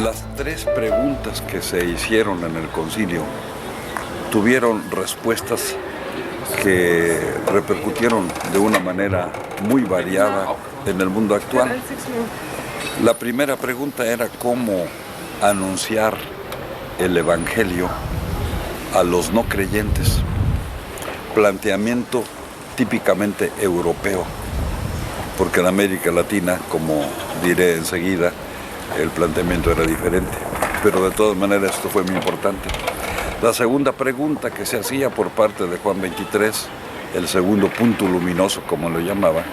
Las tres preguntas que se hicieron en el concilio tuvieron respuestas que repercutieron de una manera muy variada en el mundo actual. La primera pregunta era cómo anunciar el Evangelio a los no creyentes. Planteamiento típicamente europeo, porque en América Latina, como diré enseguida, el planteamiento era diferente, pero de todas maneras esto fue muy importante. La segunda pregunta que se hacía por parte de Juan 23, el segundo punto luminoso, como lo llamaba,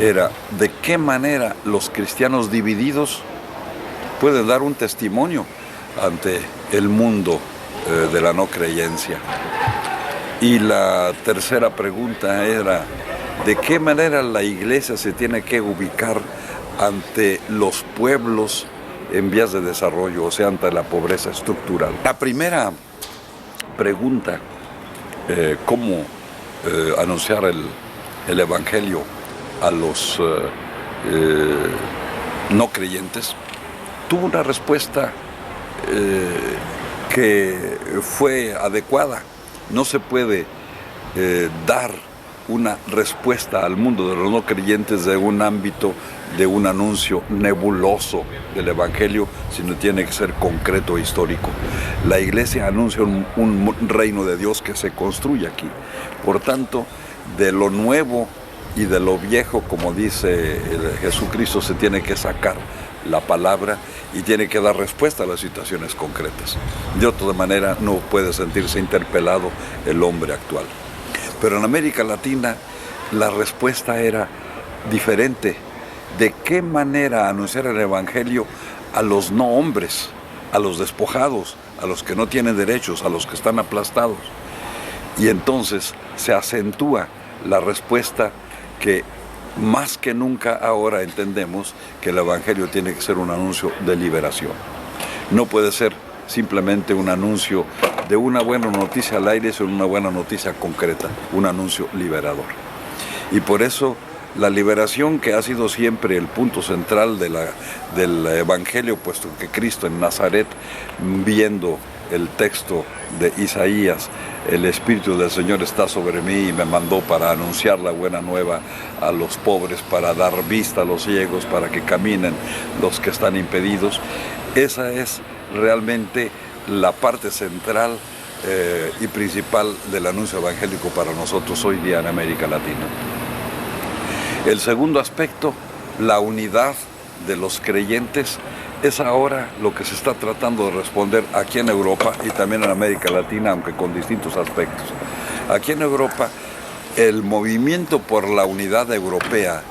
era de qué manera los cristianos divididos pueden dar un testimonio ante el mundo de la no creencia. Y la tercera pregunta era de qué manera la iglesia se tiene que ubicar ante los pueblos en vías de desarrollo, o sea, ante la pobreza estructural. La primera pregunta, cómo anunciar el Evangelio a los no creyentes, tuvo una respuesta que fue adecuada. No se puede dar una respuesta al mundo de los no creyentes de un ámbito de un anuncio nebuloso del Evangelio, sino tiene que ser concreto e histórico. La Iglesia anuncia un reino de Dios que se construye aquí. Por tanto, de lo nuevo y de lo viejo, como dice Jesucristo, se tiene que sacar la palabra y tiene que dar respuesta a las situaciones concretas. De otra manera no puede sentirse interpelado el hombre actual. Pero en América Latina la respuesta era diferente. ¿De qué manera anunciar el Evangelio a los no hombres, a los despojados, a los que no tienen derechos, a los que están aplastados? Y entonces se acentúa la respuesta que más que nunca ahora entendemos que el Evangelio tiene que ser un anuncio de liberación. No puede ser simplemente un anuncio de una buena noticia al aire, sino una buena noticia concreta, un anuncio liberador. Y por eso la liberación, que ha sido siempre el punto central del Evangelio, puesto que Cristo en Nazaret, viendo el texto de Isaías, el Espíritu del Señor está sobre mí y me mandó para anunciar la buena nueva a los pobres, para dar vista a los ciegos, para que caminen los que están impedidos. Esa es realmente la parte central y principal del anuncio evangélico para nosotros hoy día en América Latina. El segundo aspecto, la unidad de los creyentes, es ahora lo que se está tratando de responder aquí en Europa y también en América Latina, aunque con distintos aspectos. Aquí en Europa, el movimiento por la unidad europea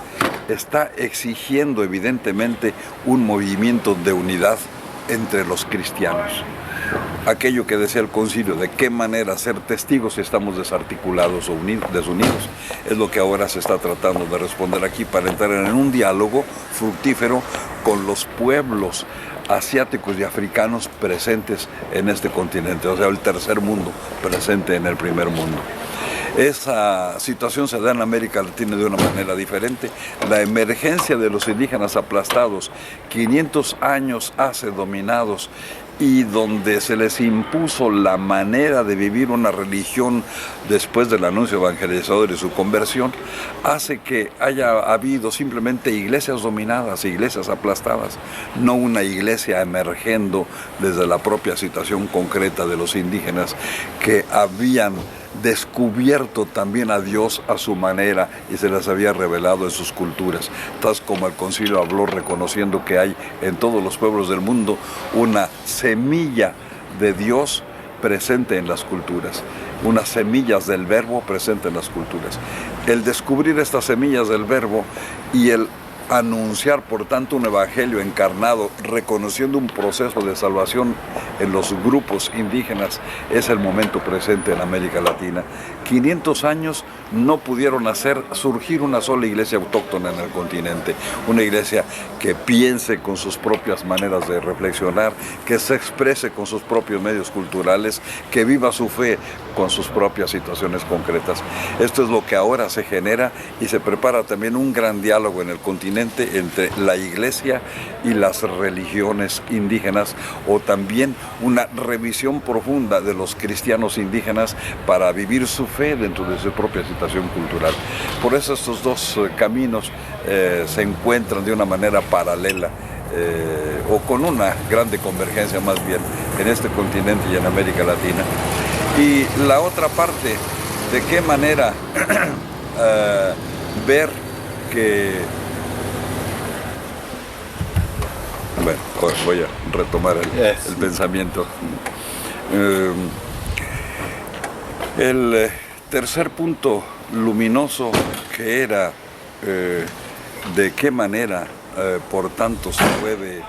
está exigiendo evidentemente un movimiento de unidad entre los cristianos. Aquello que decía el concilio, de qué manera ser testigos si estamos desarticulados o desunidos, es lo que ahora se está tratando de responder aquí para entrar en un diálogo fructífero con los pueblos asiáticos y africanos presentes en este continente, o sea, el tercer mundo presente en el primer mundo. Esa situación se da en América Latina de una manera diferente. La emergencia de los indígenas aplastados, 500 años hace dominados, y donde se les impuso la manera de vivir una religión después del anuncio evangelizador y su conversión, hace que haya habido simplemente iglesias dominadas, iglesias aplastadas, no una iglesia emergiendo desde la propia situación concreta de los indígenas que habían descubierto también a Dios a su manera y se les había revelado en sus culturas, tal como el concilio habló, reconociendo que hay en todos los pueblos del mundo una semilla de Dios presente en las culturas, unas semillas del verbo presente en las culturas. El descubrir estas semillas del verbo y el anunciar, por tanto, un evangelio encarnado, reconociendo un proceso de salvación en los grupos indígenas, es el momento presente en América Latina. 500 años no pudieron hacer surgir una sola iglesia autóctona en el continente, una iglesia que piense con sus propias maneras de reflexionar, que se exprese con sus propios medios culturales, que viva su fe con sus propias situaciones concretas. Esto es lo que ahora se genera y se prepara también un gran diálogo en el continente continente entre la iglesia y las religiones indígenas, o también una revisión profunda de los cristianos indígenas para vivir su fe dentro de su propia situación cultural. Por eso estos dos caminos se encuentran de una manera paralela, o con una grande convergencia más bien en este continente y en América Latina. Y la otra parte, de qué manera ver que... Bueno, voy a retomar el pensamiento. El tercer punto luminoso, que era de qué manera, por tanto, se puede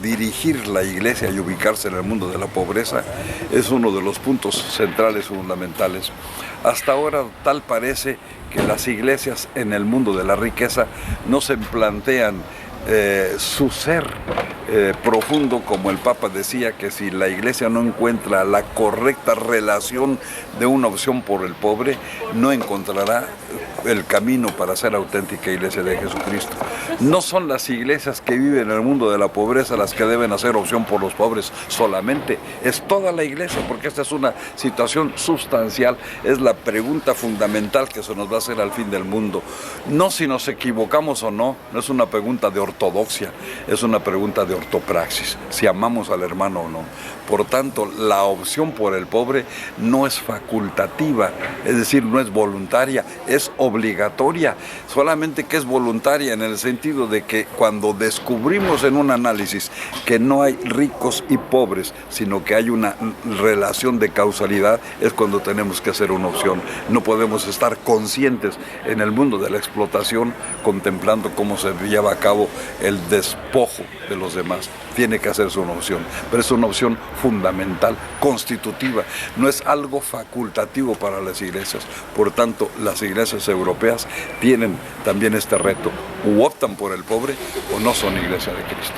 dirigir la iglesia y ubicarse en el mundo de la pobreza, es uno de los puntos centrales fundamentales. Hasta ahora tal parece que las iglesias en el mundo de la riqueza no se plantean su ser profundo, como el Papa decía, que si la iglesia no encuentra la correcta relación de una opción por el pobre, no encontrará el camino para ser auténtica iglesia de Jesucristo. No son las iglesias que viven en el mundo de la pobreza las que deben hacer opción por los pobres solamente, es toda la iglesia, porque esta es una situación sustancial, es la pregunta fundamental que se nos va a hacer al fin del mundo. No si nos equivocamos o no, no es una pregunta de ortodoxia, es una pregunta de ortopraxis, si amamos al hermano o no. Por tanto, la opción por el pobre no es facultativa, es decir, no es voluntaria, es obligatoria, solamente que es voluntaria en el sentido de que cuando descubrimos en un análisis que no hay ricos y pobres, sino que hay una relación de causalidad, es cuando tenemos que hacer una opción. No podemos estar conscientes en el mundo de la explotación contemplando cómo se lleva a cabo el despojo de los demás. Tiene que hacerse una opción, pero es una opción fundamental, constitutiva, no es algo facultativo para las iglesias. Por tanto, las iglesias europeas tienen también este reto: o optan por el pobre o no son iglesia de Cristo.